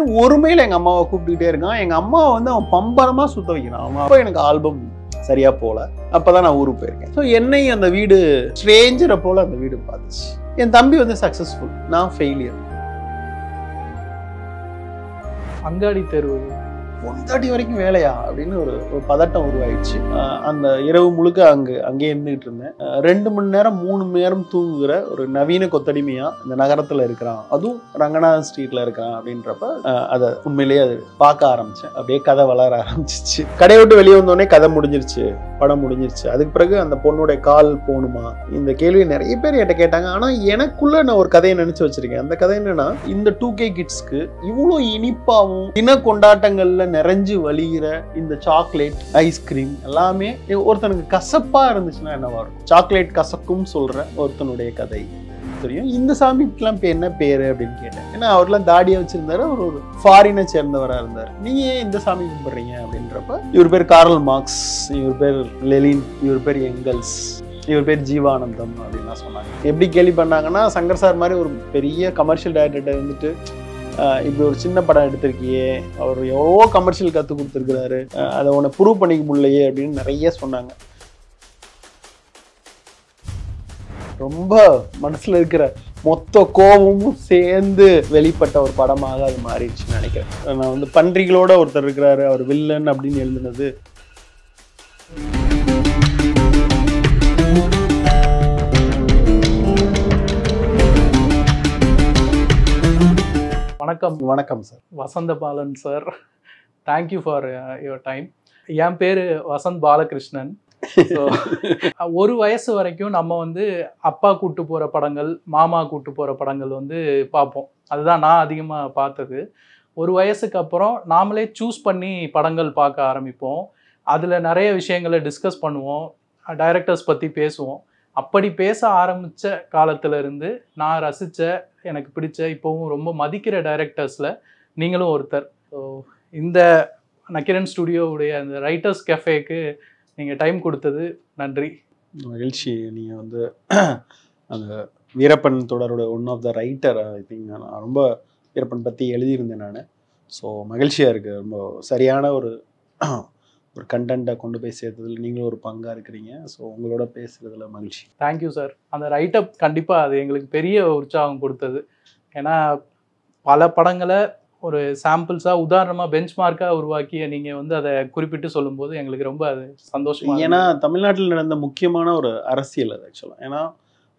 ஒருமையில எங்க அம்மாவை கூப்பிட்டுக்கிட்டே இருக்கான். எங்க அம்மாவை வந்து அவன் பம்பரமா சுத்த வைக்கிறான். அவன் அப்போ எனக்கு ஆல்பம் சரியா போல. அப்பதான் நான் ஊருக்கு போயிருக்கேன். ஸோ என்னையும் அந்த வீடு ஸ்ட்ரேஞ்சரை போல அந்த வீடு பார்த்துச்சு. என் தம்பி வந்து சக்சஸ்ஃபுல், நான் ஃபெயிலியர். அங்காடி தெரு 1:30 வரைக்கும் வேலையா அப்படின்னு ஒரு பதட்டம் உருவாயிடுச்சு. அந்த இரவு முழுக்க அங்கே இருந்துகிட்டு இருந்தேன். 2 மணி நேரம் 3 மணி நேரம் தூங்குகிற ஒரு நவீன கொத்தடிமையா இந்த நகரத்துல இருக்கிறான், அதுவும் ரங்கநாதன் ஸ்ட்ரீட்ல இருக்கான் அப்படின்றப்ப அதை உண்மையிலேயே அது பார்க்க ஆரம்பிச்சேன். அப்படியே கதை வளர ஆரம்பிச்சிச்சு. கடையை விட்டு வெளியே வந்தோடனே கதை முடிஞ்சிருச்சு, படம் முடிஞ்சிருச்சு. அதுக்கு பிறகு அந்த பொண்ணுடைய கால் போகணுமா, இந்த கேள்வி நிறைய பேர் என்கிட்ட கேட்டாங்க. ஆனா எனக்குள்ள நான் ஒரு கதையை நினைச்சு வச்சிருக்கேன். அந்த கதை என்னன்னா, இந்த 2K கிட்ஸ்க்கு இவ்வளோ இனிப்பாவும் தின கொண்டாட்டங்கள்ல நிறைஞ்சு வழிகிற இந்த சாக்லேட் ஐஸ்கிரீம் எல்லாமே ஒருத்தனுக்கு கசப்பா இருந்துச்சுன்னா என்னவா இருக்கும்? சாக்லேட் கசக்கும் சொல்ற ஒருத்தனுடைய கதை தெரியும். இந்த சாமிக்கெல்லாம் என்ன பேரு அப்படின்னு கேட்டேன். ஏன்னா அவர்லாம் தாடியா வச்சிருந்தாரு, அவர் ஒரு ஃபாரினை சேர்ந்தவரா இருந்தார். நீங்க ஏன் இந்த சாமி கும்பிடுறீங்க அப்படின்றப்ப, இவர் பேர் கார்ல் மார்க்ஸ், இவர் பேர் லெனின், இவர் பேர் எங்கல்ஸ், இவர் பேர் ஜீவானந்தம் அப்படின்லாம் சொன்னாங்க. எப்படி கேள்வி பண்ணாங்கன்னா, சங்கர் சார் மாதிரி ஒரு பெரிய கமர்ஷியல் டைரக்டர் வந்துட்டு இப்படி ஒரு சின்ன படம் எடுத்திருக்கியே, அவர் எவ்வளோ கமர்ஷியல் கற்றுக் கொடுத்துருக்கிறாரு, அதை உன்னை ப்ரூவ் பண்ணிக்க முடியலையே அப்படின்னு நிறைய சொன்னாங்க. ரொம்ப மனசுல இருக்கிற மொத்த கோபமும் சேர்ந்து வெளிப்பட்ட ஒரு படமாக அது மாறிடுச்சுன்னு நினைக்கிறேன். நான் வந்து பன்றிகளோட ஒருத்தர் இருக்கிறாரு, அவர் வில்லன் அப்படின்னு எழுதுனது. வணக்கம் sir. Vasantha Balan sir, thank you for your time. என் பேர் வசந்த் பாலகிருஷ்ணன். ஸோ ஒரு வயசு வரைக்கும் நம்ம வந்து அப்பா கூட்டு போகிற படங்கள், மாமா கூட்டு போகிற படங்கள் வந்து பார்ப்போம். அதுதான் நான் அதிகமாக பார்த்தது. ஒரு வயசுக்கு அப்புறம் நாமளே சூஸ் பண்ணி படங்கள் பார்க்க ஆரம்பிப்போம். அதில் நிறைய விஷயங்களை டிஸ்கஸ் பண்ணுவோம், டைரக்டர்ஸ் பற்றி பேசுவோம். அப்படி பேச ஆரம்பித்த காலத்திலேருந்து நான் ரசித்த, எனக்கு பிடிச்ச, இப்போவும் ரொம்ப மதிக்கிற டைரக்டர்ஸில் நீங்களும் ஒருத்தர். ஸோ இந்த நக்கீரன் ஸ்டுடியோவுடைய அந்த ரைட்டர்ஸ் கெஃபேக்கு நீங்கள் டைம் கொடுத்தது நன்றி. மகிழ்ச்சி. நீங்கள் வந்து அந்த வீரப்பன் தொடரோட one of the writer. I think நான் ரொம்ப வீரப்பன் பற்றி எழுதியிருந்தேன் நான். ஸோ மகிழ்ச்சியாக இருக்குது. ரொம்ப சரியான ஒரு கண்டென்ட்டை கொண்டு போய் சேர்த்ததில் நீங்களும் ஒரு பங்காக இருக்கிறீங்க. ஸோ உங்களோட பேசுகிறதுல மகிழ்ச்சி. Thank you sir. அந்த ரைட்டப் கண்டிப்பாக அது எங்களுக்கு பெரிய உற்சாகம் கொடுத்தது. ஏன்னா பல படங்களை ஒரு சாம்பிள்ஸாக, உதாரணமாக பெஞ்ச்மார்க்காக உருவாக்கிய நீங்கள் வந்து அதை குறிப்பிட்டு சொல்லும்போது எங்களுக்கு ரொம்ப அது சந்தோஷமாக. ஏன்னா தமிழ்நாட்டில் நடந்த முக்கியமான ஒரு அரசியல் அது ஆக்சுவலாக. ஏன்னா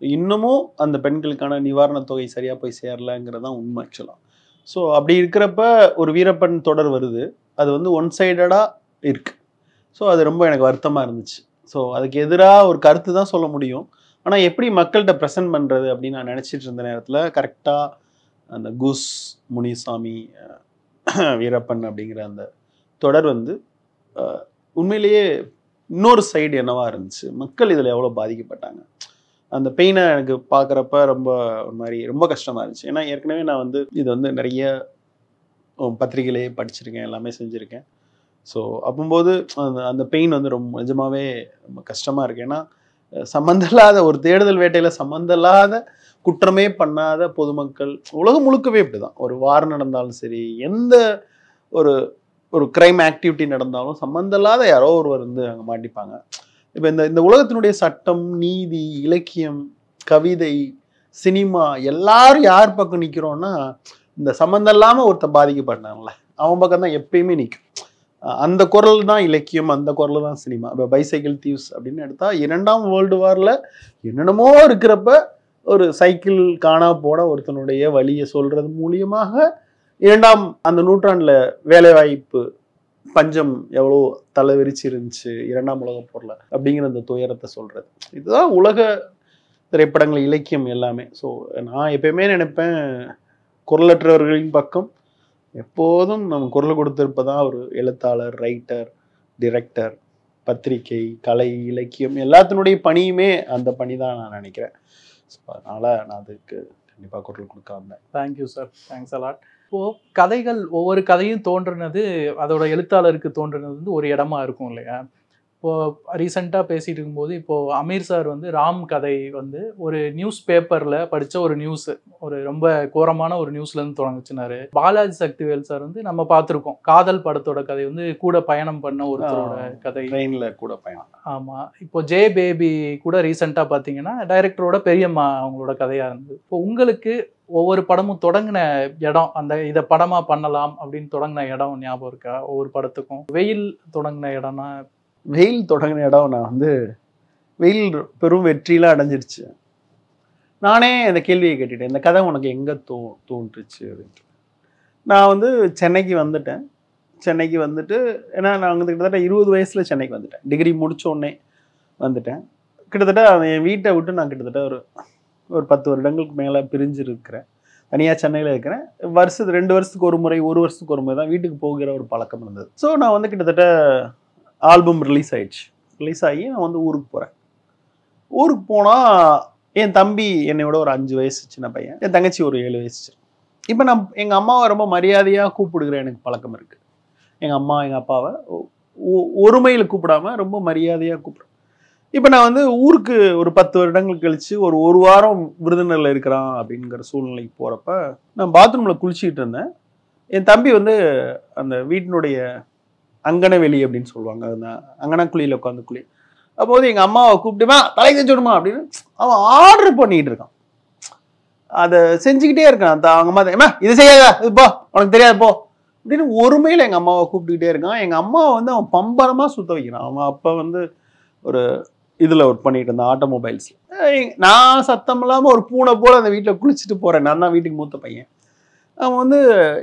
இன்னமும் அந்த பெண்களுக்கான நிவாரணத் தொகை சரியாக போய் சேரலைங்கிறது தான் உண்மை ஆக்சுவலாக. ஸோ அப்படி இருக்கிறப்ப ஒரு வீரப்பன் தொடர் வருது, அது வந்து ஒன் சைடடாக இருக்குது. ஸோ அது ரொம்ப எனக்கு வருத்தமாக இருந்துச்சு. ஸோ அதுக்கு எதிராக ஒரு கருத்து தான் சொல்ல முடியும். ஆனால் எப்படி மக்கள்கிட்ட ப்ரெசென்ட் பண்ணுறது அப்படின்னு நான் நினச்சிட்டு இருந்த நேரத்தில் கரெக்டாக அந்த கூஸ் முனிசாமி வீரப்பன் அப்படிங்கிற அந்த தொடர் வந்து உண்மையிலேயே இன்னொரு சைடு என்னவா இருந்துச்சு, மக்கள் இதில் எவ்வளோ பாதிக்கப்பட்டாங்க, அந்த பெயினை எனக்கு பார்க்குறப்ப ரொம்ப ஒரு மாதிரி ரொம்ப கஷ்டமாக இருந்துச்சு. ஏன்னா ஏற்கனவே நான் வந்து இது வந்து நிறைய பத்திரிகையிலேயே படிச்சிருக்கேன், எல்லாமே செஞ்சுருக்கேன். ஸோ அப்போது அந்த பெயின் வந்து ரொம்ப நிஜமாவே ரொம்ப கஷ்டமாக இருக்குது. ஏன்னா சம்மந்தம் இல்லாத ஒரு தேடுதல் வேட்டையில் சம்மந்தம் இல்லாத குற்றமே பண்ணாத பொதுமக்கள் உலகம் முழுக்கவே இப்படி தான். ஒரு வார் நடந்தாலும் சரி, எந்த ஒரு கிரைம் ஆக்டிவிட்டி நடந்தாலும் சம்மந்தம் இல்லாத யாரோ ஒருவர் வந்து அங்கே மாட்டிப்பாங்க. இப்போ இந்த உலகத்தினுடைய சட்டம், நீதி, இலக்கியம், கவிதை, சினிமா எல்லாரும் யார் பக்கம் நிற்கிறோன்னா, இந்த சம்மந்தம் இல்லாமல் ஒருத்தர் பாதிக்கப்பட்டாங்கல்ல அவன் பக்கம் தான் எப்பயுமே நிற்கும். அந்த குரல் தான் இலக்கியம், அந்த குரல் தான் சினிமா. இப்போ பைசைக்கிள் தீவ்ஸ் அப்படின்னு எடுத்தா 2ஆம் வேர்ல்டு வாரில் என்னென்னமோ இருக்கிறப்ப ஒரு சைக்கிள் காணா போட ஒருத்தனுடைய வழியை சொல்றது மூலியமாக 2ஆம் அந்த நூற்றாண்டில் வேலைவாய்ப்பு பஞ்சம் எவ்வளோ தலைவிரிச்சு இருந்துச்சு 2ஆம் உலகப் போரில் அப்படிங்கிற அந்த துயரத்தை சொல்றது. இதுதான் உலக திரைப்படங்கள், இலக்கியம் எல்லாமே. ஸோ நான் எப்பயுமே நினைப்பேன், குரலற்றவர்களின் பக்கம் எப்போதும் நம்ம குரல் கொடுத்திருப்பதான் ஒரு எழுத்தாளர், ரைட்டர், டிரெக்டர், பத்திரிகை, கலை, இலக்கியம் எல்லாத்தினுடைய பணியுமே அந்த பணி தான் நான் நினைக்கிறேன். ஸோ அதனால் நான் அதுக்கு கண்டிப்பாக குரல் கொடுக்க வந்தேன். Thank you sir, thanks a lot. இப்போது கதைகள், ஒவ்வொரு கதையும் தோன்றுனது அதோட எழுத்தாளருக்கு தோன்றுனது வந்து ஒரு இடமா இருக்கும் இல்லையா? இப்போ ரீசெண்டாக பேசிட்டு இருக்கும்போது இப்போ அமீர் சார் வந்து ராம் கதை வந்து ஒரு நியூஸ் பேப்பரில் படித்த ஒரு நியூஸ், ஒரு ரொம்ப கோரமான ஒரு நியூஸ்லேருந்து தொடங்குச்சுனாரு. பாலாஜி சக்திவேல் சார் வந்து நம்ம பார்த்துருக்கோம், காதல் படத்தோட கதை வந்து கூட பயணம் பண்ண ஒருத்தரோட கதை, ட்ரெயினில் கூட பயணம். ஆமாம். இப்போ ஜே பேபி கூட ரீசெண்டாக பார்த்தீங்கன்னா டைரக்டரோட பெரியம்மா அவங்களோட கதையாக இருந்தது. இப்போ உங்களுக்கு ஒவ்வொரு படமும் தொடங்கின இடம், அந்த இதை படமாக பண்ணலாம் அப்படின்னு தொடங்கின இடம் ஞாபகம் இருக்கா? ஒவ்வொரு படத்துக்கும் வெயில் தொடங்கின இடம்னா? வெயில் தொடங்கின இடம் நான் வந்து வெயில் பெரும் வெற்றிலாம் அடைஞ்சிருச்சு. நானே அந்த கேள்வியை கேட்டுட்டேன், இந்த கதை உனக்கு எங்கே தோன்றுச்சு அப்படின்ட்டு. நான் வந்து சென்னைக்கு வந்துட்டேன். சென்னைக்கு வந்துட்டு ஏன்னா நான் வந்து கிட்டத்தட்ட 20 வயசில் சென்னைக்கு வந்துட்டேன். டிகிரி முடித்தோடனே வந்துட்டேன். கிட்டத்தட்ட என் வீட்டை விட்டு நான் கிட்டத்தட்ட ஒரு 10 வருடங்களுக்கு மேலே பிரிஞ்சு இருக்கிறேன். தனியாக சென்னையில் இருக்கிறேன். 2 வருஷத்துக்கு ஒரு முறை, 1 வருஷத்துக்கு ஒரு முறை தான் வீட்டுக்கு போகிற ஒரு பழக்கம் இருந்தது. ஸோ நான் வந்து கிட்டத்தட்ட ஆல்பம் ரிலீஸ் ஆயிடுச்சு. ரிலீஸ் ஆகி நான் வந்து ஊருக்கு போகிறேன். ஊருக்கு போனால் என் தம்பி என்னையோட ஒரு 5 வயசு சின்ன பையன், என் தங்கச்சி ஒரு 7 வயசு. இப்போ நான் எங்கள் அம்மாவை ரொம்ப மரியாதையாக கூப்பிடுகிற எனக்கு பழக்கம் இருக்குது. எங்கள் அம்மா எங்கள் அப்பாவை ஒருமையில் கூப்பிடாம ரொம்ப மரியாதையாக கூப்பிடுறேன். இப்போ நான் வந்து ஊருக்கு ஒரு 10 வருடங்கள் கழிச்சு ஒரு வாரம் விருதுநகரில் இருக்கிறான் அப்படிங்கிற சூழ்நிலைக்கு போகிறப்ப நான் பாத்ரூமில் குளிச்சுக்கிட்டு இருந்தேன். என் தம்பி வந்து அந்த வீட்டினுடைய அங்கனவெளி அப்படின்னு சொல்லுவாங்க, அந்த அங்கனக்குழியில் உட்காந்து குழி. அப்போது எங்கள் அம்மாவை கூப்பிட்டுமா தலை தைச்சுடுமா அப்படின்னு அவன் ஆர்டர் பண்ணிக்கிட்டு இருக்கான். அதை செஞ்சுக்கிட்டே இருக்கான். அவங்க அம்மா ஏமா இது செய்யாதா, இது போ, உனக்கு தெரியாது போ அப்படின்னு ஒருமையில் எங்கள் அம்மாவை கூப்பிட்டுக்கிட்டே இருக்கான். எங்கள் அம்மாவை வந்து அவன் பம்பரமாக சுத்த வைக்கிறான். அவன் அப்போ வந்து ஒரு இதில் ஒர்க் பண்ணிட்டு இருந்தேன், ஆட்டோமொபைல்ஸ். நான் சத்தம் இல்லாமல் ஒரு பூனை போல் அந்த வீட்டில் குளிச்சுட்டு போகிறேன். நான் தான் வீட்டுக்கு மூத்த பையன். அவன் வந்து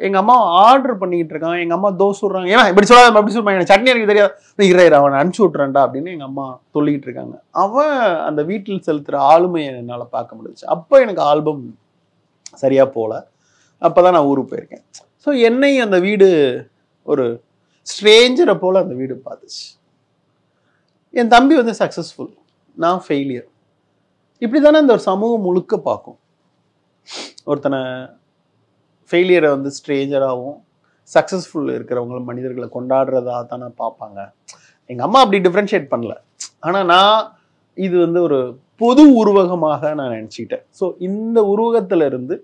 எங்கள் அம்மா ஆர்டர் பண்ணிக்கிட்டு இருக்கான். எங்கள் அம்மா தோசை விட்றாங்க. ஏன்னா இப்படி சொல்லாத, அப்படி சொல்லுவாங்க, எனக்கு சட்னி எனக்கு தெரியாது, இறையிற அவனை அனுப்பிச்சி விட்றேன்டா அப்படின்னு எங்கள் அம்மா சொல்லிக்கிட்டு இருக்காங்க. அவன் அந்த வீட்டில் செலுத்துகிற ஆளுமையை என்னால் பார்க்க முடிஞ்சிச்சு. அப்போ எனக்கு ஆல்பம் சரியாக போகல. அப்போ தான் நான் ஊருக்கு போயிருக்கேன். ஸோ என்னை அந்த வீடு ஒரு ஸ்ட்ரேஞ்சரை போல் அந்த வீடு பார்த்துச்சு. என் தம்பி வந்து சக்ஸஸ்ஃபுல், நான் ஃபெயிலியர். இப்படி தானே இந்த ஒரு சமூகம் முழுக்க பார்க்கும். ஒருத்தனை ஃபெயிலியரை வந்து ஸ்ட்ரேஞ்சராகவும் சக்ஸஸ்ஃபுல் இருக்கிறவங்கள மனிதர்களை கொண்டாடுறதா தானே பார்ப்பாங்க. எங்கள் அம்மா அப்படி டிஃப்ரென்ஷியேட் பண்ணல. ஆனால் நான் இது வந்து ஒரு பொது உருவகமாக நான் நினச்சிக்கிட்டேன். ஸோ இந்த உருவகத்தில் இருந்து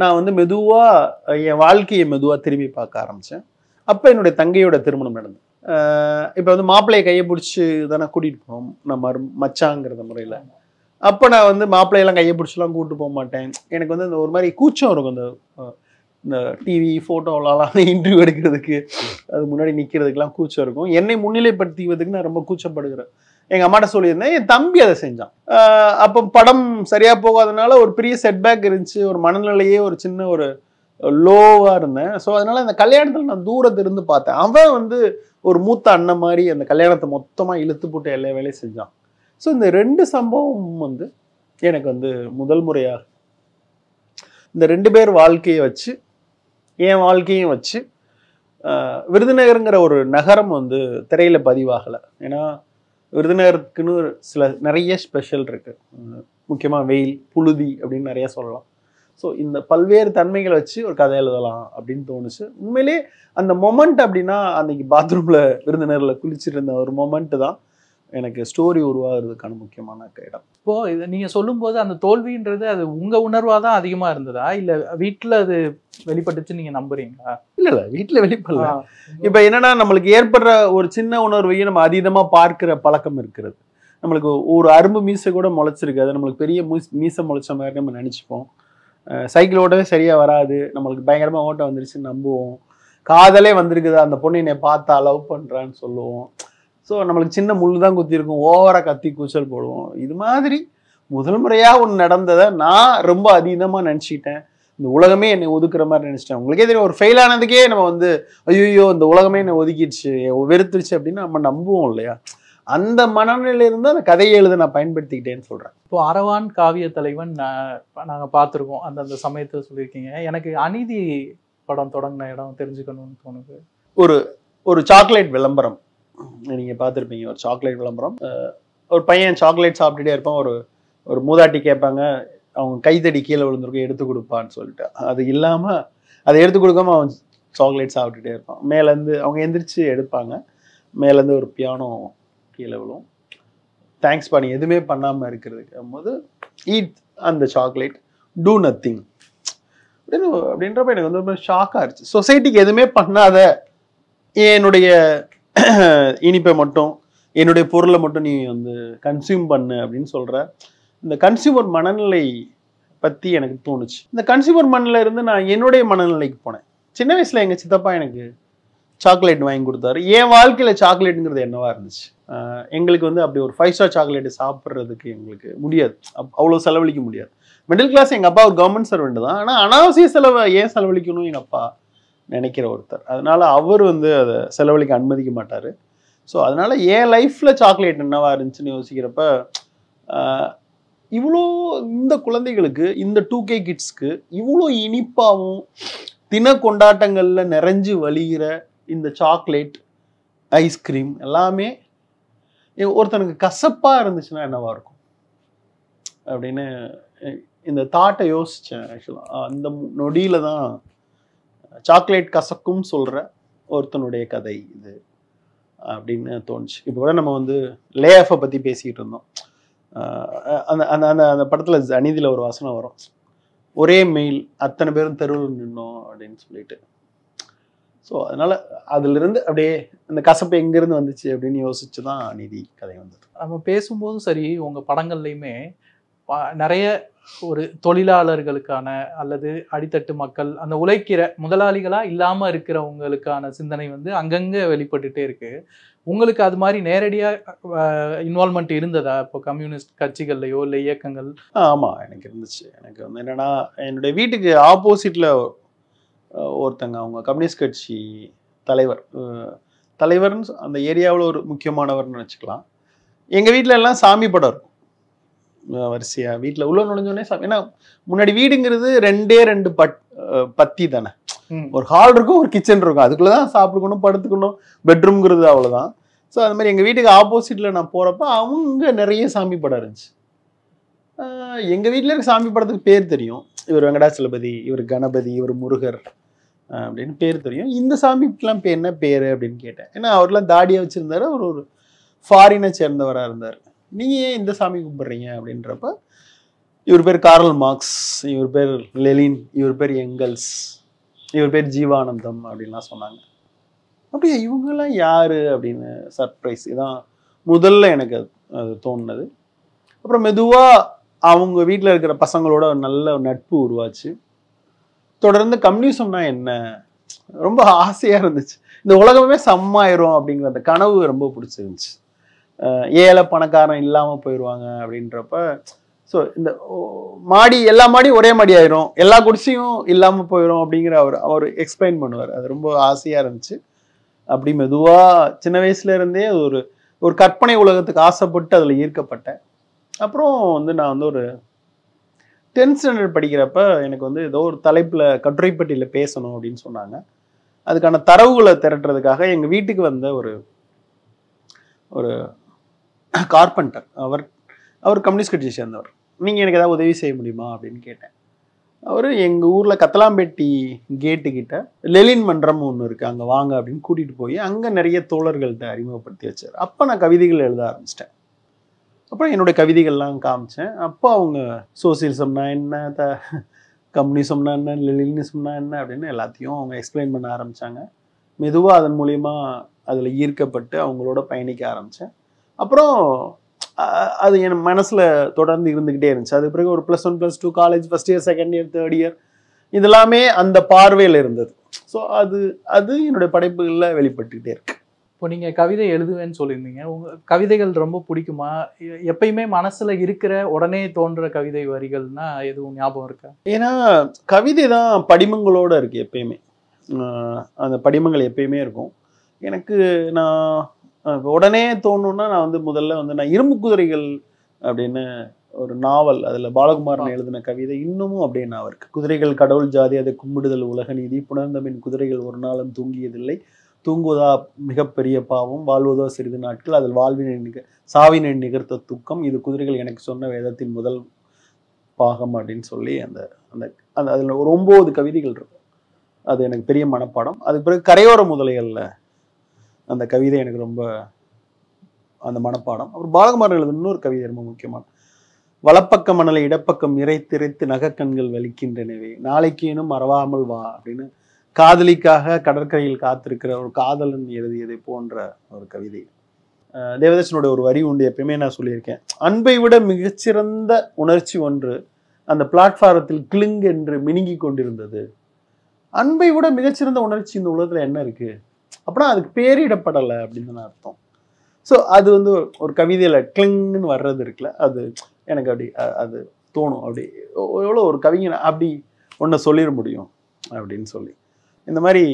நான் வந்து மெதுவாக என் வாழ்க்கையை மெதுவாக திரும்பி பார்க்க ஆரம்பித்தேன். அப்போ என்னுடைய தங்கையோட திருமணம் நடந்தது. இப்போ வந்து மாப்பிள்ளையை கையை பிடிச்சி தானே கூட்டிகிட்டு போவோம் நம்ம மச்சாங்கிறத முறையில். அப்போ நான் வந்து மாப்பிள்ளையெல்லாம் கையை பிடிச்சலாம் கூப்பிட்டு போக மாட்டேன். எனக்கு வந்து இந்த ஒரு மாதிரி கூச்சம் இருக்கும். இந்த டிவி ஃபோட்டோவிலலாம் இன்டர்வியூ எடுக்கிறதுக்கு அது முன்னாடி நிற்கிறதுக்கெலாம் கூச்சம் இருக்கும். என்னை முன்னிலைப்படுத்திவதுக்கு நான் ரொம்ப கூச்சப்படுகிறேன். எங்கள் அம்மாட்ட சொல்லியிருந்தேன், என் தம்பி அதை செஞ்சான். அப்போ படம் சரியாக போகாதனால ஒரு பெரிய செட்பேக் இருந்துச்சு. ஒரு மனநிலையே ஒரு சின்ன ஒரு லோவாக இருந்தேன். ஸோ அதனால் அந்த கல்யாணத்தில் நான் தூரத்திலிருந்து பார்த்தேன். அவன் வந்து ஒரு மூத்த அண்ணன் மாதிரி அந்த கல்யாணத்தை மொத்தமாக இழுத்து போட்டு எல்லா வேலையும் செஞ்சான். ஸோ இந்த 2 சம்பவம் வந்து எனக்கு வந்து முதல் முறையாக இந்த 2 பேர் வாழ்க்கையை வச்சு என் வாழ்க்கையும் வச்சு விருதுநகருங்கிற ஒரு நகரம் வந்து திரையில் பதிவாகலை. ஏன்னா விருதுநகருக்குன்னு நிறைய ஸ்பெஷல் இருக்குது. முக்கியமாக வெயில், புழுதி அப்படின்னு நிறைய சொல்லலாம். ஸோ இந்த பல்வேறு தன்மைகளை வச்சு ஒரு கதை எழுதலாம் அப்படின்னு தோணுச்சு. உண்மையிலே அந்த மொமெண்ட் அப்படின்னா அன்னைக்கு பாத்ரூமில் விருதுநகரில் குளிச்சுட்டு இருந்த ஒரு மொமெண்ட்டு தான் எனக்கு ஸ்டோரி உருவாகிறதுக்கான முக்கியமான இடம். இப்போ இதை நீங்கள் சொல்லும்போது அந்த தோல்வின்றது அது உங்கள் உணர்வாக தான் அதிகமாக இருந்ததா, இல்லை வீட்டில் அது வெளிப்பட்டுச்சு நீங்கள் நம்புறீங்களா? இல்லை வீட்டில் வெளிப்படல. இப்போ என்னன்னா நம்மளுக்கு ஏற்படுற ஒரு சின்ன உணர்வையும் நம்ம அதீதமாக பார்க்குற பழக்கம் இருக்கிறது. நம்மளுக்கு ஒரு அரும்பு மீசை கூட முளைச்சிருக்காது, நம்மளுக்கு பெரிய மீசை முளைச்ச மாதிரி நம்ம நினச்சிப்போம். சைக்கிள் ஓட்டவே சரியாக வராது, நம்மளுக்கு பயங்கரமாக ஓட்டம் வந்துருச்சுன்னு நம்புவோம். காதலே வந்திருக்குது, அந்த பொண்ணு என்னை பார்த்தா லவ் பண்ணுறான்னு சொல்லுவோம். ஸோ நம்மளுக்கு சின்ன முள் தான் குத்திருக்கும், ஓவராக கத்தி கூச்சல் போடுவோம். இது மாதிரி முதல் முறையாக ஒன்று நடந்ததை நான் ரொம்ப அதீதமாக நினச்சிக்கிட்டேன். இந்த உலகமே என்னை ஒதுக்குற மாதிரி நினச்சிட்டேன். உங்களுக்கே தெரியும், ஒரு ஃபெயில் ஆனதுக்கே நம்ம வந்து ஐயோ இந்த உலகமே என்னை ஒதுக்கிடுச்சு, வெறுத்துருச்சு அப்படின்னு நம்ம நம்புவோம் இல்லையா? அந்த மனநிலையிலிருந்து அந்த கதையை எழுத நான் பயன்படுத்திக்கிட்டேன்னு சொல்கிறேன். இப்போ அரவான் காவிய தலைவன் நாங்கள் பார்த்துருக்கோம், அந்த சமயத்தில் சொல்லியிருக்கீங்க. எனக்கு அநீதி படம் தொடங்கின இடம் தெரிஞ்சுக்கணும்னு தோணுது. ஒரு சாக்லேட் விளம்பரம் நீங்கள் பார்த்துருப்பீங்க. ஒரு சாக்லேட் விளம்பரம், ஒரு பையன் சாக்லேட் சாப்பிட்டுட்டே இருப்பான். ஒரு மூதாட்டி கேட்பாங்க, அவங்க கைத்தடி கீழே விழுந்திருக்கும், எடுத்து கொடுப்பான்னு சொல்லிட்டு. அது இல்லாமல் அதை எடுத்து கொடுக்காம அவன் சாக்லேட் சாப்பிட்டுட்டே இருப்பான். மேலேருந்து அவங்க எந்திரிச்சு எடுப்பாங்க, மேலேருந்து ஒரு பியானோ கீழே விழும். தேங்க்ஸ் பண்ணி எதுவுமே பண்ணாமல் இருக்கிறதுக்கு போது ஈட் அந்த சாக்லேட், டூ நத்திங் அப்படின்றப்ப எனக்கு வந்து ரொம்ப ஷாக் ஆயிடுச்சு. சொசைட்டிக்கு எதுவுமே பண்ணாத என்னுடைய இனிப்பை மட்டும், என்னுடைய பொருளை மட்டும் நீ வந்து கன்சியூம் பண்ணு அப்படின்னு சொல்ற இந்த கன்சியூமர் மனநிலை பற்றி எனக்கு தோணுச்சு. இந்த கன்சியூமர் மனநிலை இருந்து நான் என்னுடைய மனநிலைக்கு போனேன். சின்ன வயசுல எங்கள் சித்தப்பா எனக்கு சாக்லேட் வாங்கி கொடுத்தாரு. என் வாழ்க்கையில் சாக்லேட்டுங்கிறது என்னவா இருந்துச்சு. எங்களுக்கு வந்து அப்படி ஒரு 5 ஸ்டார் சாக்லேட்டு சாப்பிட்றதுக்கு எங்களுக்கு முடியாது, அவ்வளோ செலவழிக்க முடியாது. Middle class. எங்கள் அப்பா ஒரு கவர்மெண்ட் சர்வெண்ட் தான், ஆனால் அனாவசிய செலவை ஏன் செலவழிக்கணும் எங்கள் அப்பா நினைக்கிற ஒருத்தர். அதனால அவர் வந்து அதை செலவழிக்க அனுமதிக்க மாட்டார். ஸோ அதனால என் லைஃப்பில் சாக்லேட் என்னவா இருந்துச்சுன்னு யோசிக்கிறப்ப இவ்வளோ இந்த குழந்தைகளுக்கு, இந்த 2K கிட்ஸ்க்கு இவ்வளோ இனிப்பாகவும் தின கொண்டாட்டங்களில் நிறைஞ்சு வழிகிற இந்த சாக்லேட், ஐஸ்கிரீம் எல்லாமே ஒருத்தனுக்கு கசப்பாக இருந்துச்சுன்னா என்னவா இருக்கும் அப்படின்னு இந்த தாட்டை யோசித்தேன். ஆக்சுவலாக அந்த நொடியில தான் சாக்லேட் கசக்கும் சொல்கிற ஒருத்தனுடைய கதை இது அப்படின்னு தோணுச்சு. இப்போ கூட நம்ம வந்து லே ஆஃபை பற்றி பேசிக்கிட்டு இருந்தோம். அந்த அந்த அந்த அந்த படத்தில் அநீதியில் ஒரு வசனம் வரும், ஒரே மெயில் அத்தனை பேரும் தெருவில் நின்னோம் அப்படின்னு சொல்லிட்டு. ஸோ அதனால அதிலிருந்து அப்படியே அந்த கசப்பு எங்கேருந்து வந்துச்சு அப்படின்னு யோசிச்சு தான் அநீதி கதை வந்தது. நம்ம பேசும்போதும் சரி, உங்கள் படங்கள்லையுமே நிறைய ஒரு தொழிலாளர்களுக்கான அல்லது அடித்தட்டு மக்கள், அந்த உழைக்கிற முதலாளிகளாக இல்லாமல் இருக்கிறவங்களுக்கான சிந்தனை வந்து அங்கங்கே வெளிப்பட்டுட்டே இருக்கு. உங்களுக்கு அது மாதிரி நேரடியாக இன்வால்மெண்ட் இருந்ததா? இப்போ கம்யூனிஸ்ட் கட்சிகள்லையோ இல்லை இயக்கங்கள்? ஆமாம், எனக்கு இருந்துச்சு. எனக்கு வந்து என்னென்னா, என்னுடைய வீட்டுக்கு ஆப்போசிட்டில் ஒருத்தங்க, அவங்க கம்யூனிஸ்ட் கட்சி தலைவர்னு அந்த ஏரியாவில் ஒரு முக்கியமானவர்னு வச்சுக்கலாம். எங்கள் வீட்டில் எல்லாம் சாமி படம் இருக்கும் வரிசையாக. வீட்டில் உள்ள நுழைஞ்சோடனே சாமி. ஏன்னா முன்னாடி வீடுங்கிறது 2 பத்தி தானே. ஒரு ஹால் இருக்கும், ஒரு கிச்சன் இருக்கும், அதுக்குள்ளே தான் சாப்பிட்டுக்கணும், படுத்துக்கணும், பெட்ரூம்ங்கிறது அவ்வளோதான். ஸோ அது மாதிரி எங்கள் வீட்டுக்கு ஆப்போசிட்டில் நான் போகிறப்ப அவங்க நிறைய சாமி படம் இருந்துச்சு. எங்கள் வீட்டில் இருக்க சாமி படத்துக்கு பேர் தெரியும். இவர் வெங்கடாச்சலபதி, இவர் கணபதி, இவர் முருகர் அப்படின்னு பேர் தெரியும். இந்த சாமிக்கெலாம் என்ன பேர் அப்படின்னு கேட்டேன். ஏன்னா அவர்லாம் தாடியாக வச்சுருந்தாரு, அவர் ஒரு ஃபாரினை சேர்ந்தவராக இருந்தார். நீங்கள் ஏன் இந்த சாமி கும்பிட்றீங்க அப்படின்றப்ப, இவர் பேர் கார்ல் மார்க்ஸ், இவர் பேர் லெனின், இவர் பேர் எங்கல்ஸ், இவர் பேர் ஜீவானந்தம் அப்படின்லாம் சொன்னாங்க. அப்படியே இவங்கெல்லாம் யார் அப்படின்னு சர்ப்ரைஸ். இதான் முதல்ல எனக்கு அது தோணுனது. அப்புறம் மெதுவாக அவங்க வீட்டில் இருக்கிற பசங்களோட நல்ல நட்பு உருவாச்சு. தொடர்ந்து கம்யூனிசம்னா என்ன ரொம்ப ஆசையாக இருந்துச்சு. இந்த உலகமே செம்மாயிரும் அப்படிங்கிற அந்த கனவு ரொம்ப பிடிச்சிருந்துச்சு. ஏழை பணக்காரன் இல்லாமல் போயிடுவாங்க அப்படின்றப்ப, ஸோ இந்த மாடி, எல்லா மாடியும் ஒரே மாடி ஆயிரும், எல்லா குடிசையும் இல்லாமல் போயிடும் அப்படிங்கிற அவர் எக்ஸ்பிளைன் பண்ணுவார். அது ரொம்ப ஆசையாக இருந்துச்சு. அப்படி மெதுவாக சின்ன வயசுல இருந்தே ஒரு கற்பனை உலகத்துக்கு ஆசைப்பட்டு அதில் ஈர்க்கப்பட்டேன். அப்புறம் வந்து நான் வந்து ஒரு 10th ஸ்டாண்டர்ட் படிக்கிறப்ப எனக்கு வந்து ஏதோ ஒரு தலைப்பில் கட்டுரைப்பட்டியில் பேசணும் அப்படின்னு சொன்னாங்க. அதுக்கான தரவுகளை திரட்டுறதுக்காக எங்கள் வீட்டுக்கு வந்த ஒரு கார்பெண்டர், அவர் கம்யூனிஸ்ட் கட்சியை சேர்ந்தவர். நீங்கள் எனக்கு ஏதாவது உதவி செய்ய முடியுமா அப்படின்னு கேட்டேன். அவர் எங்கள் ஊரில் கத்தலாம்பேட்டி கேட்டுக்கிட்ட லெலின் மன்றம் ஒன்று இருக்குது, அங்கே வாங்க அப்படின்னு கூட்டிகிட்டு போய் அங்கே நிறைய தோழர்கள்ட்ட அறிமுகப்படுத்தி வச்சார். அப்போ நான் கவிதைகள் எழுத ஆரம்பிச்சிட்டேன். அப்புறம் என்னுடைய கவிதைகள்லாம் காமிச்சேன். அப்போ அவங்க சோசியலிசம்னா என்ன, கம்யூனிசம்னா என்ன, லெனினிசம்னா என்ன அப்படின்னு எல்லாத்தையும் அவங்க எக்ஸ்பிளைன் பண்ண ஆரம்பித்தாங்க. மெதுவாக அதன் மூலிமா அதில் ஈர்க்கப்பட்டு அவங்களோட பயணிக்க ஆரம்பித்தேன். அப்புறம் அது என் மனசில் தொடர்ந்து இருந்துக்கிட்டே இருந்துச்சு. அது பிறகு ஒரு +1 +2 college first year, second year, third year இதெல்லாமே அந்த பார்வையில் இருந்தது. ஸோ அது என்னுடைய படைப்புகளில் வெளிப்பட்டுக்கிட்டே இருக்கு. இப்போ நீங்கள் கவிதை எழுதுவேன்னு சொல்லியிருந்தீங்க. உங்கள் கவிதைகள் ரொம்ப பிடிக்குமா? எப்பயுமே மனசில் இருக்கிற உடனே தோன்ற கவிதை வரிகள்னா எதுவும் ஞாபகம் இருக்கா? ஏன்னா கவிதை தான் படிமங்களோடு இருக்குது எப்பயுமே. அந்த படிமங்கள் எப்பயுமே இருக்கும். எனக்கு நான் உடனே தோணுன்னா நான் வந்து முதல்ல வந்து நான் இரும்பு குதிரைகள் அப்படின்னு ஒரு நாவல், அதில் பாலகுமாரன் எழுதின கவிதை இன்னமும் அப்படியே நான் இருக்கு. குதிரைகள் கடவுள் ஜாதி, அதை கும்பிடுதல் உலக நீதி, புணர்ந்தமின் குதிரைகள் ஒரு நாளும் தூங்கியதில்லை, தூங்குவதா மிகப்பெரிய பாவம், வாழ்வதோ சிறிது நாட்கள், அதில் சாவினை நிகர்த்த துக்கம், இது குதிரைகள் எனக்கு சொன்ன வேதத்தின் முதல் பாகம் அப்படின்னு சொல்லி அந்த அந்த அதில் ஒரு 9 கவிதைகள் இருக்கும். அது எனக்கு பெரிய மனப்பாடம். அதுக்கு பிறகு கரையோர முதலைகளில் அந்த கவிதை எனக்கு ரொம்ப அந்த மனப்பாடம். அப்புறம் பாலகுமாரன் எழுதுன இன்னொரு கவிதை ரொம்ப முக்கியமான, வலப்பக்க மணலை இடப்பக்கம் இறைத்திரைத்து நகக்கண்கள் வலிக்கின்றனவே நாளைக்கேனும் மறவாமல் வா அப்படின்னு காதலிக்காக கடற்கரையில் காத்திருக்கிற ஒரு காதலன் எழுதியதை போன்ற ஒரு கவிதை. தேவதாசனுடைய ஒரு வரி உண்டு, எப்பயுமே நான் சொல்லியிருக்கேன், அன்பை விட மிகச்சிறந்த உணர்ச்சி ஒன்று அந்த பிளாட்ஃபாரத்தில் கிளிங் என்று மினுங்கி கொண்டிருந்தது. அன்பை விட மிகச்சிறந்த உணர்ச்சி இந்த உலகத்துல என்ன இருக்கு அப்படின்னா அதுக்கு பேரிடப்படலை அப்படின்னு அர்த்தம். ஸோ அது வந்து ஒரு கவிதையில கிளிங்னு வர்றது இருக்குல்ல, அது எனக்கு அப்படி அது தோணும். அப்படி எவ்வளோ ஒரு கவிஞன் அப்படி ஒன்றை சொல்லிட முடியும் அப்படின்னு சொல்லி இந்த மாதிரி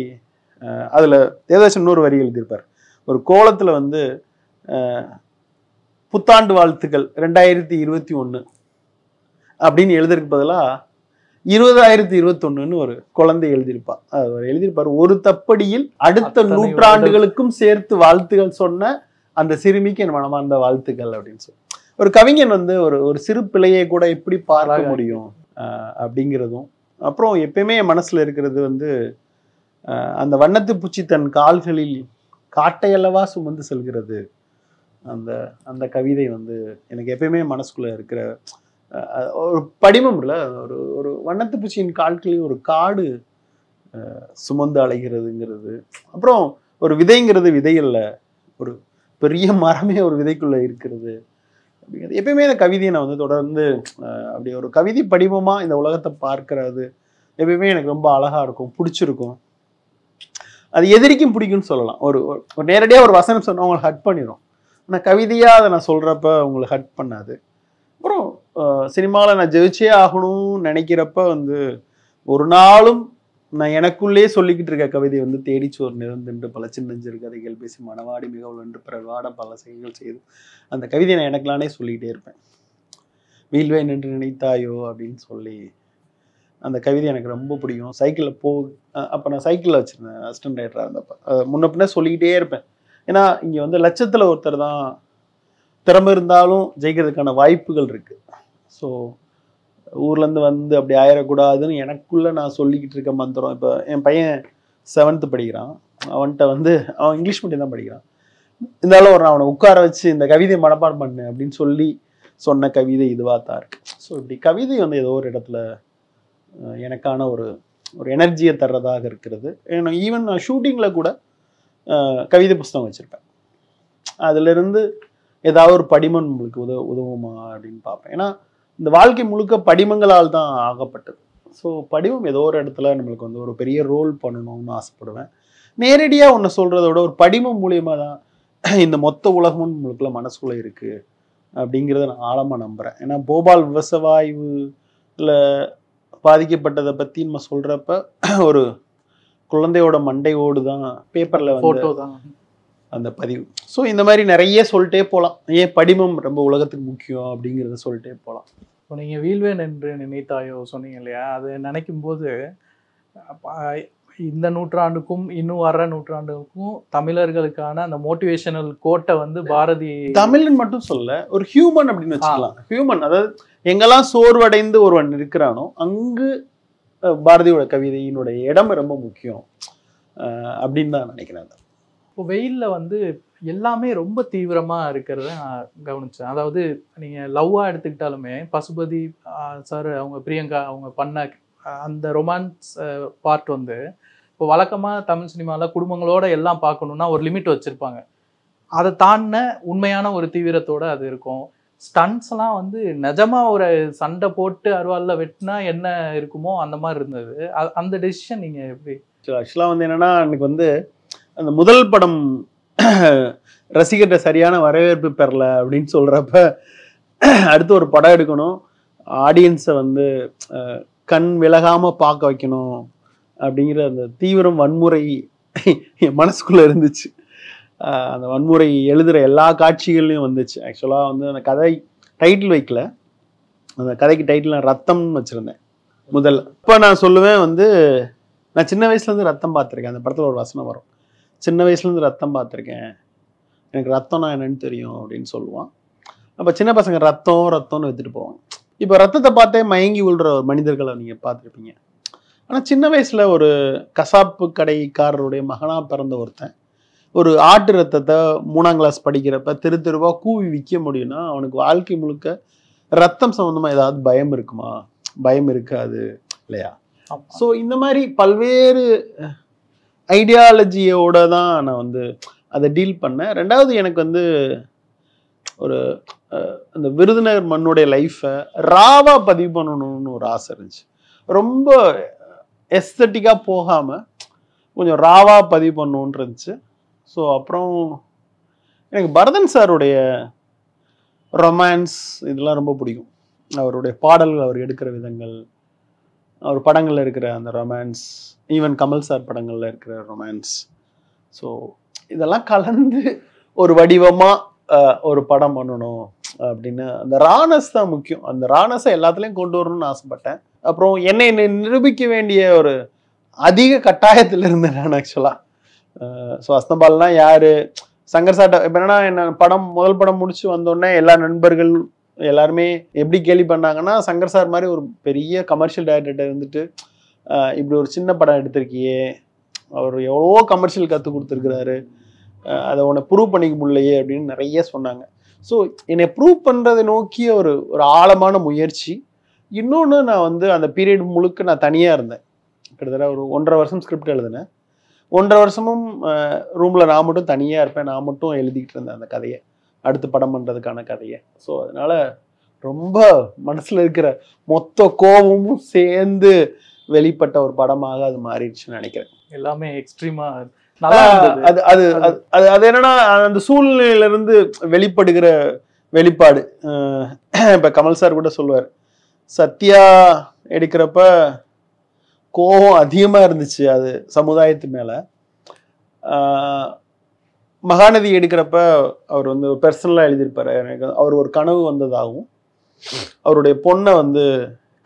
அதில் தேவதாசன் இன்னொரு வரி எழுதியிருப்பார். ஒரு கோலத்தில் வந்து புத்தாண்டு வாழ்த்துக்கள் 2021 அப்படின்னு எழுதிருக்கு பதிலாக 2021 ஒரு குழந்தை எழுதியிருப்பார். அவர் எழுதியிருப்பார், ஒரு தப்படியில் அடுத்த நூற்றாண்டுகளுக்கும் சேர்த்து வாழ்த்துகள் சொன்ன அந்த சிறுமிக்கு என் மனமார்ந்த வாழ்த்துக்கள் அப்படின்னு சொல்லி ஒரு கவிஞன் வந்து ஒரு சிறு பிள்ளையை கூட எப்படி பார்க்க முடியும் அப்படிங்கிறதும். அப்புறம் எப்பயுமே என் மனசுல இருக்கிறது வந்து அந்த வண்ணத்து பூச்சி தன் கால்களில் காட்டையல்லவா சுமந்து செல்கிறது. அந்த அந்த கவிதை வந்து எனக்கு எப்பயுமே மனசுக்குள்ள இருக்கிற ஒரு படிமம் இல்லை, ஒரு வண்ணத்து பூச்சியின் கால்களில் ஒரு காடு சுமந்து அலைகிறதுங்கிறது. அப்புறம் ஒரு விதைங்கிறது விதை இல்லை, ஒரு பெரிய மரமே ஒரு விதைக்குள்ள இருக்கிறது அப்படிங்கிறது. எப்பயுமே இந்த கவிதையை நான் வந்து தொடர்ந்து அப்படி ஒரு கவிதை படிமமா இந்த உலகத்தை பார்க்கறது எப்பயுமே எனக்கு ரொம்ப அழகா இருக்கும், பிடிச்சிருக்கும். அது எதிரிக்கும் பிடிக்கும்னு சொல்லலாம். ஒரு நேரடியாக ஒரு வசனம் சொன்னா அவங்களை ஹட் பண்ணிடும், ஆனால் கவிதையா அதை நான் சொல்றப்ப அவங்களை ஹட் பண்ணாது. அப்புறம் சினிமாவில் நான் ஜெயிச்சே ஆகணும்னு நினைக்கிறப்ப வந்து ஒரு நாளும் நான் எனக்குள்ளே சொல்லிக்கிட்டு இருக்க கவிதை வந்து தேடிச்சோர் நிறந்துண்டு பல சின்னஞ்சிறு கதைகள் பேசி மனவாடி மிகவும் என்று பிறர் வாட பல செயல்கள் செய்து அந்த கவிதையை நான் எனக்குலானே சொல்லிக்கிட்டே இருப்பேன். வீழ்வேன் என்று நினைத்தாயோ அப்படின்னு சொல்லி அந்த கவிதை எனக்கு ரொம்ப பிடிக்கும். சைக்கிளில் அப்போ நான் சைக்கிளில் வச்சுருந்தேன், அசிஸ்டன்ட் ரைட்டராக இருந்தப்போ முன்ன பின்ன சொல்லிக்கிட்டே இருப்பேன். ஏன்னா இங்கே வந்து லட்சத்தில் ஒருத்தர் தான் திறமை இருந்தாலும் ஜெயிக்கிறதுக்கான வாய்ப்புகள் இருக்குது. ஸோ ஊர்லேருந்து வந்து அப்படி ஆயிடக்கூடாதுன்னு எனக்குள்ளே நான் சொல்லிக்கிட்டு இருக்க மந்திரம். இப்போ என் பையன் 7th படிக்கிறான், அவன்கிட்ட வந்து அவன் இங்கிலீஷ் மீடியம் தான் படிக்கிறான். இருந்தாலும் ஒரு அவனை உட்கார வச்சு இந்த கவிதையை மனப்பாடம் பண்ணு அப்படின்னு சொல்லி சொன்ன கவிதை இதுவாக தான் இருக்கு. ஸோ இப்படி கவிதை வந்து ஏதோ ஒரு இடத்துல எனக்கான ஒரு எனர்ஜியை தர்றதாக இருக்கிறது. ஏன்னா ஈவன் நான் ஷூட்டிங்கில் கூட கவிதை புஸ்தகம் வச்சுருப்பேன். அதிலிருந்து ஏதாவது ஒரு படிமம் நம்மளுக்கு உதவுமா அப்படின்னு பார்ப்பேன். ஏன்னா இந்த வாழ்க்கை முழுக்க படிமங்களால் தான் ஆகப்பட்டது. ஸோ படிமம் ஏதோ ஒரு இடத்துல நம்மளுக்கு வந்து ஒரு பெரிய ரோல் பண்ணணும்னு ஆசைப்படுவேன். நேரடியாக ஒன்று சொல்கிறத விட ஒரு படிமம் மூலியமாக தான் இந்த மொத்த உலகமும் நம்மளுக்குள்ள மனசுக்குள்ளே இருக்குது அப்படிங்கிறத நான் ஆழமாக நம்புகிறேன். ஏன்னா போபால் விவசாயில பாதிக்கப்பட்டதை பற்றி நம்ம சொல்கிறப்ப ஒரு குழந்தையோட மண்டையோடு தான் பேப்பரில் வந்து அந்த பதிவு. ஸோ இந்த மாதிரி நிறைய சொல்லிட்டே போகலாம். ஏன் படிமம் ரொம்ப உலகத்துக்கு முக்கியம் அப்படிங்கிறத சொல்லிட்டே போகலாம். இப்போ நீங்கள் வீழ்வேன் என்று நினைத்தாயோ சொன்னீங்க இல்லையா, அது நினைக்கும் போது இந்த நூற்றாண்டுக்கும் இன்னும் வர்ற நூற்றாண்டுக்கும் தமிழர்களுக்கான அந்த மோட்டிவேஷனல் கோட்டை வந்து பாரதி தமிழன் மட்டும் சொல்ல ஒரு ஹியூமன் அப்படின்னு வச்சுக்கலாம். ஹியூமன், அதாவது எங்கெல்லாம் சோர்வடைந்து ஒருவன் இருக்கிறானோ அங்கு பாரதியோட கவிதையினுடைய இடம் ரொம்ப முக்கியம் அப்படின்னு தான் நினைக்கிறேன். இப்போ வெயிலில் வந்து எல்லாமே ரொம்ப தீவிரமாக இருக்கிறத நான் கவனித்தேன். அதாவது நீங்கள் லவ்வாக எடுத்துக்கிட்டாலுமே பசுபதி சார் அவங்க பிரியங்கா அவங்க பண்ண அந்த ரொமான்ஸ் பார்ட் வந்து இப்போ வழக்கமாக தமிழ் சினிமாவில் குடும்பங்களோட எல்லாம் பார்க்கணுன்னா ஒரு லிமிட் வச்சுருப்பாங்க. அதை தாண்டின உண்மையான ஒரு தீவிரத்தோடு அது இருக்கும். ஸ்டன்ஸ்லாம் வந்து நிஜமாக ஒரு சண்டை போட்டு அருவாளில் வெட்டினா என்ன இருக்குமோ அந்த மாதிரி இருந்தது. அந்த டெசிஷன் நீங்கள் எப்படி? ஆக்சுவலாக வந்து என்னென்னா எனக்கு வந்து அந்த முதல் படம் ரசிகர்கிட்ட சரியான வரவேற்பு பெறல அப்படின்னு சொல்கிறப்ப அடுத்து ஒரு படம் எடுக்கணும், ஆடியன்ஸை வந்து கண் விலகாமல் பார்க்க வைக்கணும் அப்படிங்கிற அந்த தீவிரம் வன்முறை என் மனசுக்குள்ளே இருந்துச்சு. அந்த வன்முறை எழுதுகிற எல்லா காட்சிகள்லையும் வந்துச்சு. ஆக்சுவலாக வந்து அந்த கதை டைட்டில் வைக்கல, அந்த கதைக்கு டைட்டில் நான் ரத்தம்னு வச்சுருந்தேன் முதல்ல. இப்போ நான் சொல்லுவேன் வந்து நான் சின்ன வயசுலேருந்து ரத்தம் பார்த்துருக்கேன். அந்த படத்தில் ஒரு வசனம் வரும், சின்ன வயசுலேருந்து ரத்தம் பார்த்துருக்கேன், எனக்கு ரத்தம்னா என்னன்னு தெரியும் அப்படின்னு சொல்லுவான். அப்போ சின்ன பசங்க ரத்தம்னு எடுத்துகிட்டு போவாங்க. இப்போ ரத்தத்தை பார்த்தே மயங்கி விழுற மனிதர்களை நீங்கள் பார்த்துருப்பீங்க. ஆனால் சின்ன வயசில் ஒரு கசாப்பு கடைக்காரருடைய மகனாக பிறந்த ஒருத்தன் ஒரு ஆட்டு ரத்தத்தை 3ஆம் கிளாஸ் படிக்கிறப்ப தெருவா கூவி விற்க முடியும்னா அவனுக்கு வாழ்க்கை முழுக்க ரத்தம் சம்பந்தமா ஏதாவது பயம் இருக்குமா? பயம் இருக்காது இல்லையா? ஸோ இந்த மாதிரி பல்வேறு ஐடியாலஜியோட தான் நான் வந்து அதை டீல் பண்ணேன். ரெண்டாவது எனக்கு வந்து ஒரு அந்த விருதுநகர் மண்ணுடைய லைஃப்பை ராவா பதிவு பண்ணணும்னு ஒரு ஆசை இருந்துச்சு. ரொம்ப எஸ்தட்டிக்காக போகாமல் கொஞ்சம் ராவா பதிவு பண்ணணுன்னு இருந்துச்சு. ஸோ அப்புறம் எனக்கு பரதன் சாருடைய ரொமான்ஸ் இதெல்லாம் ரொம்ப பிடிக்கும். அவருடைய பாடல்கள், அவர் எடுக்கிற விதங்கள், அவர் படங்களில் இருக்கிற அந்த ரொமான்ஸ், ஈவன் கமல் சார் படங்களில் இருக்கிற ரொமான்ஸ். ஸோ இதெல்லாம் கலந்து ஒரு வடிவமாக ஒரு படம் பண்ணணும் அப்படின்னு அந்த ரானஸ் தான் முக்கியம். அந்த ரானஸை எல்லாத்துலேயும் கொண்டு வரணும்னு ஆசைப்பட்டேன். அப்புறம் என்னை நிரூபிக்க வேண்டிய ஒரு அதிக கட்டாயத்தில் இருந்தேன் நான் ஆக்சுவலாக. ஸோ அஸ்தம்பால்னா யார், சங்கர் சார்ட்ட இப்போ என்னன்னா, என்ன முதல் படம் முடிச்சு வந்தோடனே எல்லா நண்பர்கள் எல்லாருமே எப்படி கேள்வி பண்ணாங்கன்னா, சங்கர் சார் மாதிரி ஒரு பெரிய கமர்ஷியல் டைரக்டர் இருந்துட்டு இப்படி ஒரு சின்ன படம் எடுத்திருக்கியே, அவர் எவ்வளோ கமர்ஷியல் கற்றுக் கொடுத்துருக்கிறாரு, அதை உன்னை ப்ரூவ் பண்ணிக்க முடியலையே அப்படின்னு நிறைய சொன்னாங்க. ஸோ என்னை ப்ரூவ் பண்ணுறதை நோக்கிய ஒரு ஆழமான முயற்சி. இன்னொன்று, நான் வந்து அந்த பீரியட் முழுக்க நான் தனியாக இருந்தேன். கிட்டத்தட்ட ஒரு 1.5 வருஷம் ஸ்கிரிப்ட் எழுதினேன். 1.5 வருஷமும் ரூமில் நான் மட்டும் தனியாக இருப்பேன். நான் மட்டும் எழுதிக்கிட்டு இருந்தேன் அந்த கதையை, அடுத்து படம் பண்ணுறதுக்கான கதையை. ஸோ அதனால் ரொம்ப மனசில் இருக்கிற மொத்த கோபமும் சேர்ந்து வெளிப்பட்ட ஒரு படமாக அது மாறிடுச்சுன்னு நினைக்கிறேன். எல்லாமே எக்ஸ்ட்ரீமா அது அது அது என்னன்னா, அந்த சூழ்நிலையிலிருந்து வெளிப்படுகிற வெளிப்பாடு. இப்போ கமல் சார் கூட சொல்லுவார், சத்யா எடுக்கிறப்ப கோபம் அதிகமாக இருந்துச்சு அது சமுதாயத்து மேலே. மகாநதி எடுக்கிறப்ப அவர் வந்து பர்சனலாக எழுதியிருப்பார். எனக்கு அவர் ஒரு கனவு வந்ததாகவும், அவருடைய பொண்ணை வந்து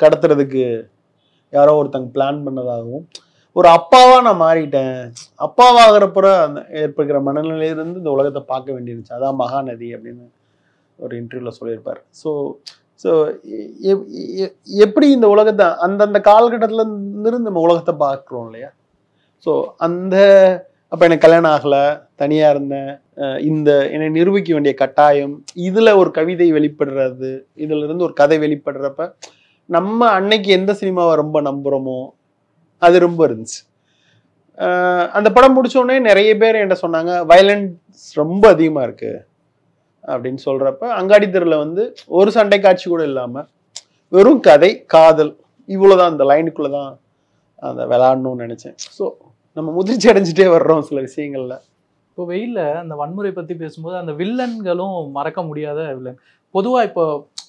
கடத்துறதுக்கு யாரோ ஒருத்தங்க பிளான் பண்ணதாகவும், ஒரு அப்பாவா நான் மாறிட்டேன், அப்பாவாகிறப்ப அந்த ஏற்படுகிற மனநிலையிலிருந்து இந்த உலகத்தை பார்க்க வேண்டியிருந்துச்சு, அதான் மகாநதி அப்படின்னு ஒரு இன்டர்வியூவில் சொல்லியிருப்பார். ஸோ ஸோ எப்படி இந்த உலகத்தை அந்தந்த காலகட்டத்தில் இருந்து நம்ம உலகத்தை பார்க்குறோம் இல்லையா? ஸோ அப்போ எனக்கு கல்யாணம் ஆகலை, தனியாக இருந்தேன், என்னை நிரூபிக்க வேண்டிய கட்டாயம், இதில் ஒரு கவிதை வெளிப்படுறது, இதில் இருந்து ஒரு கதை வெளிப்படுறப்ப நம்ம அன்னைக்கு எந்த சினிமாவை ரொம்ப நம்புகிறோமோ அது ரொம்ப இருந்துச்சு. அந்த படம் முடிச்சோடனே நிறைய பேர் என்கிட்ட சொன்னாங்க, வயலன்ஸ் ரொம்ப அதிகமாக இருக்குது அப்படின்னு சொல்கிறப்ப, அங்காடி தெருவில் வந்து ஒரு சண்டை காட்சி கூட இல்லாமல் வெறும் கதை, காதல், இவ்வளோதான், அந்த லைனுக்குள்ளே தான் அந்த விளையாடணும்னு நினச்சேன். ஸோ நம்ம முதிர்ச்சி அடைஞ்சிட்டே வர்றோம் சில விஷயங்கள்ல. இப்போ வெயிலில் அந்த வன்முறை பற்றி பேசும்போது அந்த வில்லன்களும் மறக்க முடியாத வில்லன். பொதுவாக இப்போ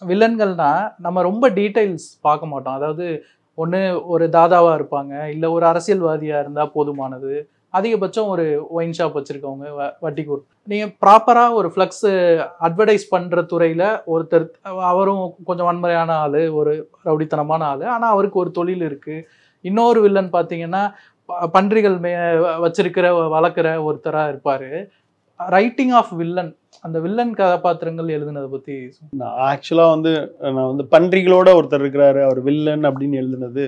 வில்லன்கள்னா நம்ம ரொம்ப டீட்டெயில்ஸ் பார்க்க மாட்டோம். அதாவது ஒன்று ஒரு தாதாவாக இருப்பாங்க, இல்லை ஒரு அரசியல்வாதியாக இருந்தால் போதுமானது, அதிகபட்சம் ஒரு ஒயின் ஷாப் வச்சுருக்கவங்க, வட்டி கூர். நீங்கள் ப்ராப்பராக ஒரு ஃப்ளக்ஸு அட்வர்டைஸ் பண்ணுற துறையில் ஒருத்தர், அவரும் கொஞ்சம் வன்முறையான ஆள், ஒரு ரவுடித்தனமான ஆள், ஆனால் அவருக்கு ஒரு தொழில் இருக்குது. இன்னொரு வில்லன் பார்த்தீங்கன்னா பன்றிகள் வச்சிருக்கிற வளர்க்குற ஒருத்தராக இருப்பார். ரைட்டிங் ஆஃப் வில்லன், அந்த வில்லன் கதாபாத்திரங்கள் எழுதுனதை பற்றி. நான் ஆக்சுவலாக வந்து நான் வந்து பன்றிகளோட ஒருத்தர் இருக்கிறாரு, அவர் வில்லன் அப்படின்னு எழுதுனது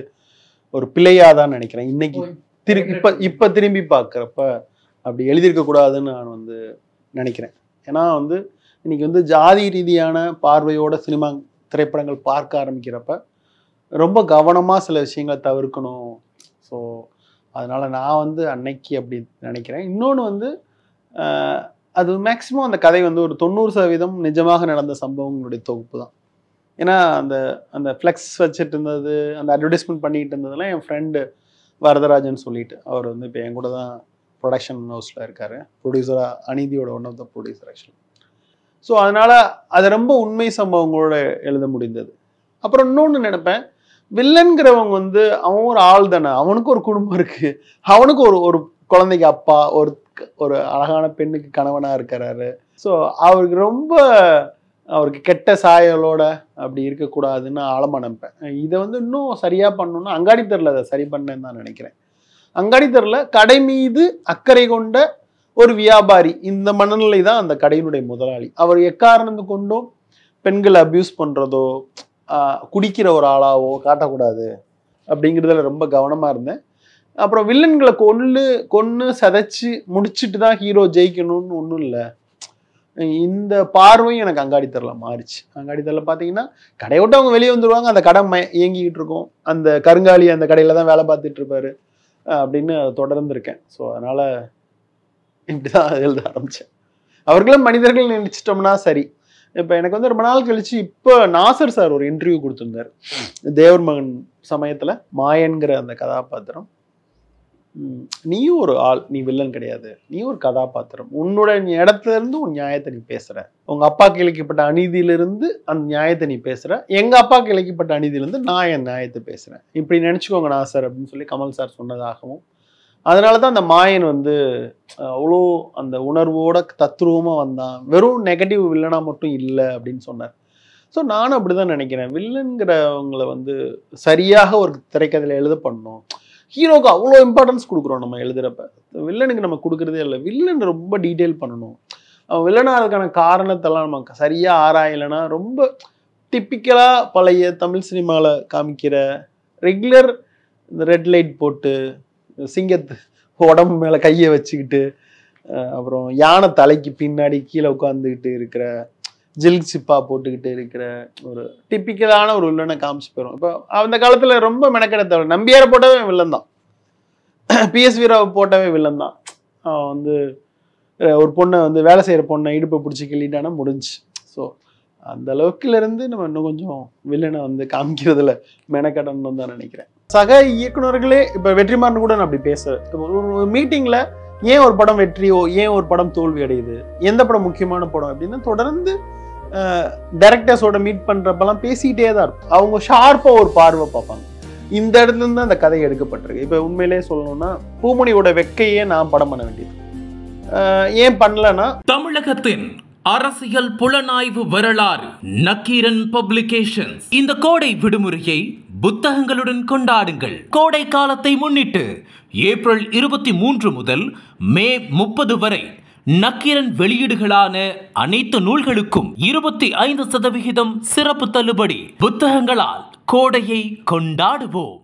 ஒரு பிழையாதான் நினைக்கிறேன். இன்னைக்கு இப்போ திரும்பி பார்க்குறப்ப அப்படி எழுதியிருக்க கூடாதுன்னு நான் வந்து நினைக்கிறேன். ஏன்னா வந்து இன்னைக்கு வந்து ஜாதி ரீதியான பார்வையோட சினிமா திரைப்படங்கள் பார்க்க ஆரம்பிக்கிறப்ப ரொம்ப கவனமாக சில விஷயங்களை தவிர்க்கணும். ஸோ அதனால நான் வந்து அன்னைக்கு அப்படி நினைக்கிறேன். இன்னொன்று வந்து அது மேக்சிமம் அந்த கதை வந்து ஒரு 90% நிஜமாக நடந்த சம்பவங்களுடைய தொகுப்பு தான். ஏன்னா அந்த ஃப்ளெக்ஸ் வச்சுட்டு இருந்தது, அந்த அட்வர்டைஸ்மெண்ட் பண்ணிக்கிட்டு இருந்ததுலாம் என் ஃப்ரெண்டு வரதராஜன் சொல்லிட்டு, அவர் வந்து இப்போ என் கூட தான் ப்ரொடக்ஷன் ஹவுஸில் இருக்கார், ப்ரொடியூசராக, அநீதியோட one of the producer actually. So அதனால் அதை ரொம்ப உண்மை சம்பவங்களோட எழுத முடிந்தது. அப்புறம் இன்னொன்று நினைப்பேன், வில்லன்கிறவங்க வந்து அவன் ஒரு ஆள் தானே, அவனுக்கு ஒரு குடும்பம் இருக்குது, அவனுக்கு ஒரு குழந்தைக்கு அப்பா, ஒரு அழகான பெண்ணுக்கு கணவனாக இருக்கிறாரு. ஸோ அவருக்கு கெட்ட சாயலோட அப்படி இருக்கக்கூடாதுன்னு ஆழமாக நினைப்பேன். இதை வந்து இன்னும் சரியாக பண்ணணும்னா அங்காடி தெருவில் அதை சரி பண்ணேன்னு தான் நினைக்கிறேன். அங்காடி தெருவில் கடை மீது அக்கறை கொண்ட ஒரு வியாபாரி, இந்த மனநிலை தான் அந்த கடையினுடைய முதலாளி. அவர் எக்காரணத்து கொண்டும் பெண்களை அப்யூஸ் பண்ணுறதோ குடிக்கிற ஒரு ஆளாவோ காட்டக்கூடாது அப்படிங்கிறதுல ரொம்ப கவனமாக இருந்தேன். அப்புறம் வில்லன்களை கொன்னு சதைச்சு முடிச்சுட்டு தான் ஹீரோ ஜெயிக்கணும்னு ஒன்றும் இல்லை. இந்த பார்வையும் எனக்கு அங்காடித்தரல மாறிச்சு. அங்காடித்தரல பார்த்தீங்கன்னா கடையை விட்டு அவங்க வெளியே வந்துடுவாங்க, அந்த கடை இயங்கிக்கிட்டு இருக்கும், அந்த கருங்காலி அந்த கடையில தான் வேலை பார்த்துட்டு இருப்பாரு அப்படின்னு அதை தொடர்ந்து இருக்கேன். ஸோ அதனால இப்படிதான் எழுத ஆரம்பிச்சேன். அவர்களும் மனிதர்கள் நினைச்சிட்டோம்னா சரி. இப்போ எனக்கு வந்து ரொம்ப நாள் கழிச்சு இப்போ நாசர் சார் ஒரு இன்டர்வியூ கொடுத்துருந்தார். தேவர் மகன் சமயத்துல மாயன்கிற அந்த கதாபாத்திரம், நீயும் ஒரு ஆள், நீ வில்லன் கிடையாது, நீ ஒரு கதாபாத்திரம், உன்னோட இடத்துல இருந்து உன் நியாயத்தை நீ பேசுற, உங்க அப்பாவுக்கு இழைக்கப்பட்ட அநீதியிலிருந்து அந்த நியாயத்தை நீ பேசுற, எங்க அப்பாவுக்கு இழைக்கப்பட்ட அநீதியிலிருந்து நான் என் நியாயத்தை பேசுறேன், இப்படி நினைச்சுக்கோங்க நாசர் அப்படின்னு சொல்லி கமல் சார் சொன்னதாகவும், அதனாலதான் அந்த மாயன் வந்து அவ்வளோ அந்த உணர்வோட தத்ரூபமா வந்தான், வெறும் நெகட்டிவ் வில்லனா மட்டும் இல்லை அப்படின்னு சொன்னார். ஸோ நானும் அப்படிதான் நினைக்கிறேன். வில்லன்கிறவங்களை வந்து சரியாக ஒரு திரைக்கதையில எழுத பண்ணணும். ஹீரோக்கு அவ்வளோ இம்பார்ட்டன்ஸ் கொடுக்குறோம் நம்ம எழுதுறப்ப, வில்லனுக்கு நம்ம கொடுக்குறதே இல்லை. வில்லன் ரொம்ப டீட்டெயில் பண்ணணும். வில்லனாக அதுக்கான காரணத்தெல்லாம் நம்ம சரியாக ஆராயலைன்னா ரொம்ப டிப்பிக்கலாக பழைய தமிழ் சினிமாவில் காமிக்கிற ரெகுலர் இந்த ரெட் லைட் போட்டு சிங்கத்து உடம்பு மேலே கையை வச்சுக்கிட்டு அப்புறம் யானை தலைக்கு பின்னாடி கீழே உட்காந்துக்கிட்டு இருக்கிற ஜில்க் சிப்பா போட்டுக்கிட்டு இருக்கிற ஒரு டிப்பிக்கலான ஒரு வில்லனை காமிச்சு போயிடும். இப்போ அந்த காலத்தில் ரொம்ப மெனக்கெட தேவை. நம்பியாரை போட்டவே வில்லன் தான், PS வீராவை போட்டவே வில்லன் தான். அவன் வந்து ஒரு பொண்ணை வந்து வேலை செய்கிற பொண்ணை இடுப்பை பிடிச்சி கிள்ளிட்டானா முடிஞ்சு. ஸோ அந்த அளவுக்குலேருந்து நம்ம இன்னும் கொஞ்சம் வில்லனை வந்து காமிக்கிறதுல மெனக்கடன்னு தான் நினைக்கிறேன். சக இயக்குநர்களே இப்போ வெற்றிமாறன் கூட நான் அப்படி பேசுகிறேன். ஒரு மீட்டிங்கில் ஏன் ஒரு படம் வெற்றியோ, ஏன் ஒரு படம் தோல்வி அடையுது, எந்த படம் முக்கியமான படம் அப்படின்னு தொடர்ந்து டைரக்டர்ஸோட மீட் பண்றப்பெல்லாம் பேசிக்கிட்டே தான் இருக்கும். அவங்க ஷார்ப்பா ஒரு பார்வை பார்ப்பாங்க. இந்த இடத்துல இருந்து அந்த கதை எடுக்கப்பட்டிருக்கு. இப்ப உண்மையிலே சொல்லணும்னா பூமணியோட வெக்கையே நான் படம் பண்ண வேண்டியது. ஏன் பண்ணலன்னா, தமிழகத்தின் அரசியல் புலனாய்வு வரலாறு நக்கீரன் பப்ளிகேஷன்ஸ் இந்த கோடை விடுமுறையை புத்தகங்களுடன் கொண்டாடுங்கள். கோடை காலத்தை முன்னிட்டு ஏப்ரல் 23 முதல் மே 30 வரை நக்கீரன் வெளியீடுகளான அனைத்து நூல்களுக்கும் 25% சிறப்பு தள்ளுபடி. புத்தகங்களால் கோடையை கொண்டாடுவோம்.